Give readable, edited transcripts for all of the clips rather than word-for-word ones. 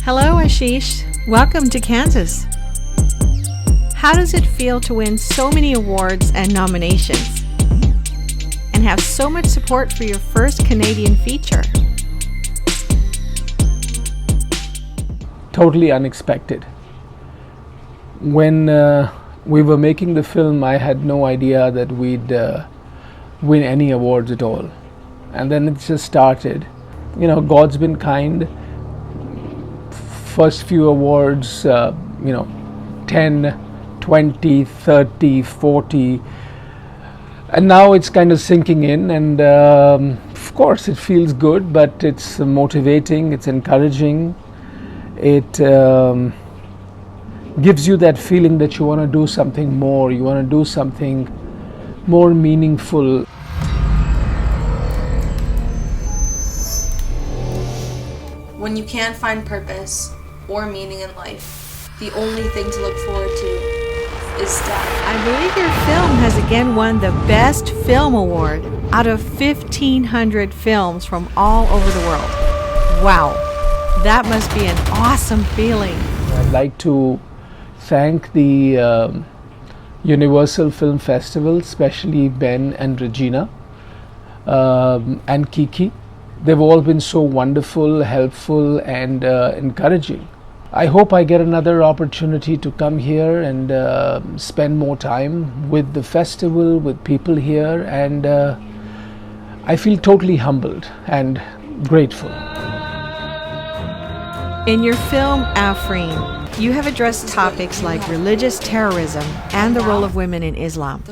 Hello, Aashish. Welcome to Kansas. How does it feel to win so many awards and nominations and have so much support for your first Canadian feature? Totally unexpected. When we were making the film, I had no idea that we'd win any awards at all. And then it just started. You know, God's been kind. First few awards, 10, 20, 30, 40. And now it's kind of sinking in, and of course it feels good, but it's motivating, it's encouraging. It gives you that feeling that you want to do something more, you want to do something more meaningful. When you can't find purpose or meaning in life, the only thing to look forward to is death. I believe your film has again won the Best Film Award out of 1,500 films from all over the world. Wow, that must be an awesome feeling. I'd like to thank the Universal Film Festival, especially Ben and Regina and Kiki. They've all been so wonderful, helpful, and encouraging. I hope I get another opportunity to come here and spend more time with the festival, with people here, and I feel totally humbled and grateful. In your film, AFREEN, you have addressed topics like religious terrorism and the role of women in Islam.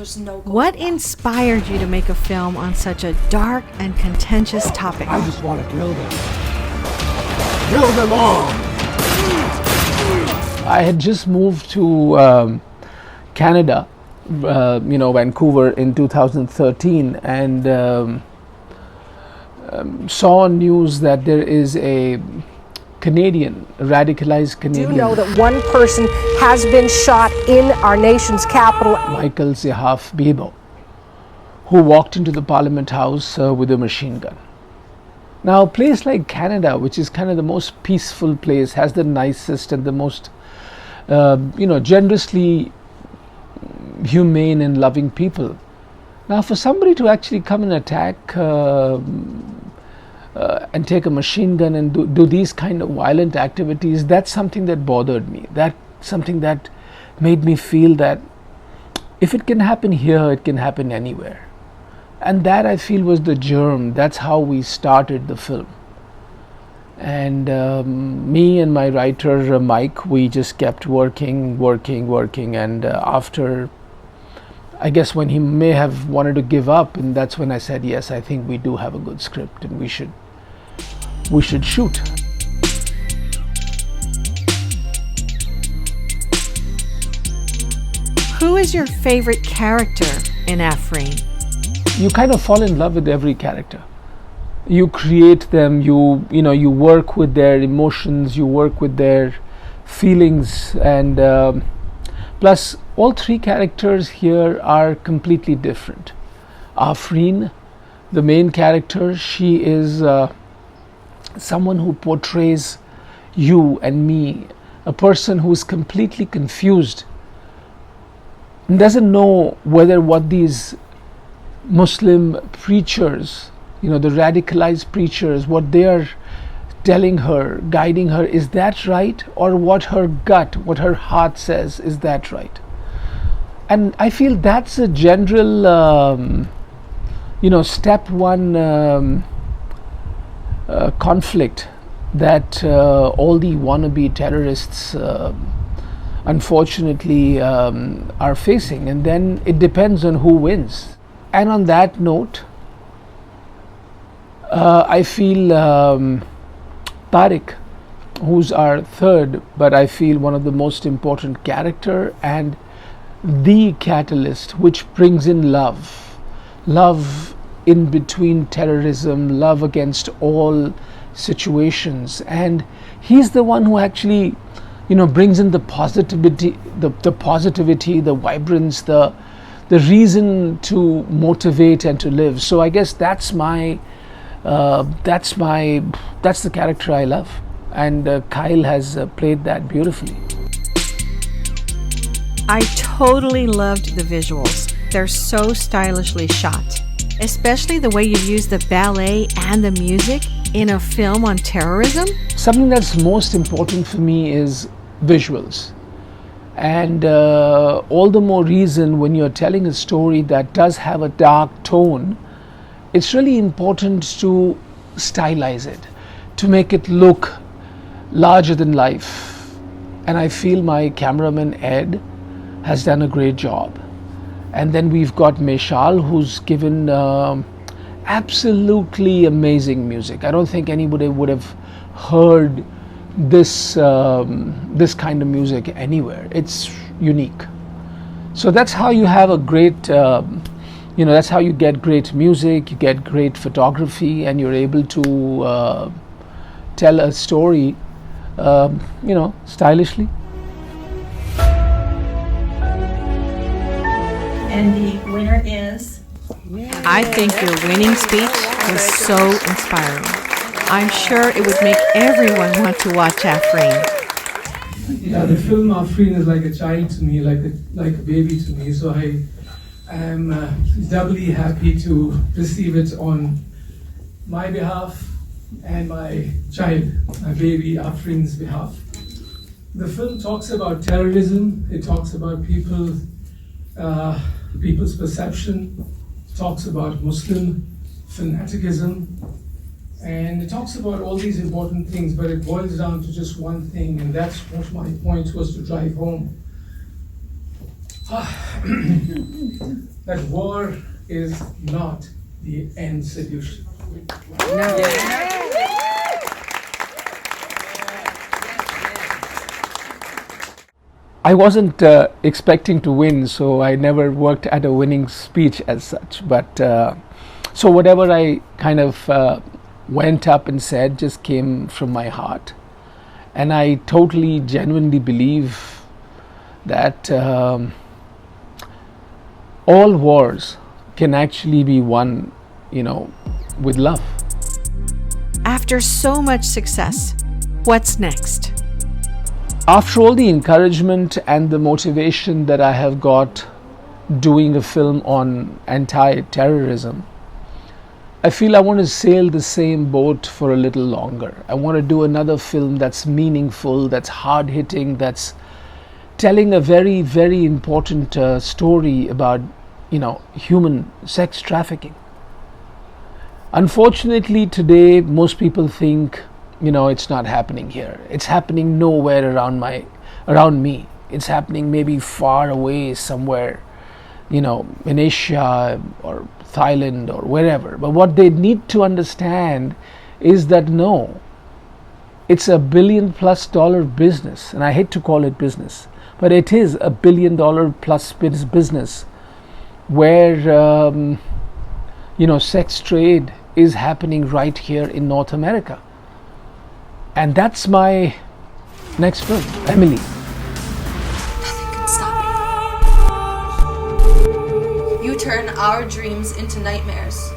What inspired you to make a film on such a dark and contentious topic? I just want to kill them. Kill them all! I had just moved to Canada, Vancouver in 2013, and saw news that there is a radicalized Canadian. Do you know that one person has been shot in our nation's capital? Michael Zehaf Bibo, who walked into the Parliament House with a machine gun. Now, a place like Canada, which is kind of the most peaceful place, has the nicest and the most, generously humane and loving people. Now, for somebody to actually come and attack and take a machine gun and do these kind of violent activities, that's something that bothered me. That's something that made me feel that if it can happen here, it can happen anywhere. And that, I feel, was the germ. That's how we started the film. And me and my writer, Mike, we just kept working. And after, I guess when he may have wanted to give up, and that's when I said, yes, I think we do have a good script and we should shoot. Who is your favorite character in AFREEN? You kind of fall in love with every character. You create them, you work with their emotions, you work with their feelings, and plus all three characters here are completely different. AFREEN, the main character, she is someone who portrays you and me, a person who is completely confused and doesn't know whether what these Muslim preachers, the radicalized preachers, what they are telling her, guiding her, is that right? Or what her gut, what her heart says, is that right? And I feel that's a general, step one conflict that all the wannabe terrorists unfortunately are facing. And then it depends on who wins. And on that note, I feel Tariq, who's our third, but I feel one of the most important character and the catalyst which brings in love in between terrorism, love against all situations. And he's the one who actually, brings in the positivity, the vibrance, the reason to motivate and to live. So I guess that's the character I love. and Kyle has played that beautifully. I totally loved the visuals. They're so stylishly shot, especially the way you use the ballet and the music in a film on terrorism. Something that's most important for me is visuals. And all the more reason when you're telling a story that does have a dark tone, it's really important to stylize it, to make it look larger than life. And I feel my cameraman Ed has done a great job. And then we've got Meshal, who's given absolutely amazing music. I don't think anybody would have heard this kind of music anywhere. It's unique. So that's how you have a great, that's how you get great music, you get great photography, and you're able to tell a story, stylishly. And the winner is... I think your winning speech was so inspiring. I'm sure it would make everyone want to watch AFREEN. Yeah, the film AFREEN is like a child to me, like a baby to me. So I am doubly happy to receive it on my behalf and my child, my baby AFREEN's behalf. The film talks about terrorism. It talks about people's perception. It talks about Muslim fanaticism. And it talks about all these important things, but it boils down to just one thing, and that's what my point was to drive home. That war is not the end solution. I wasn't expecting to win, so I never worked at a winning speech as such. But so whatever I kind of went up and said just came from my heart. And I totally, genuinely believe that all wars can actually be won, with love. After so much success, what's next? After all the encouragement and the motivation that I have got doing a film on anti-terrorism, I feel I want to sail the same boat for a little longer. I want to do another film that's meaningful, that's hard-hitting, that's telling a very, very important story about, human sex trafficking. Unfortunately, today, most people think, it's not happening here. It's happening nowhere around me. It's happening maybe far away somewhere, in Asia or Thailand or wherever. But what they need to understand is that no, it's $1 billion+ business, and I hate to call it business, but it is $1 billion+ business where sex trade is happening right here in North America. And that's my next film, Emily. Nothing can stop you. You turn our dreams into nightmares.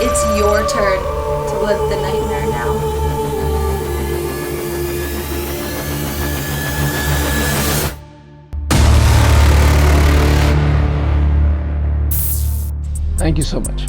It's your turn to live the nightmare now. Thank you so much.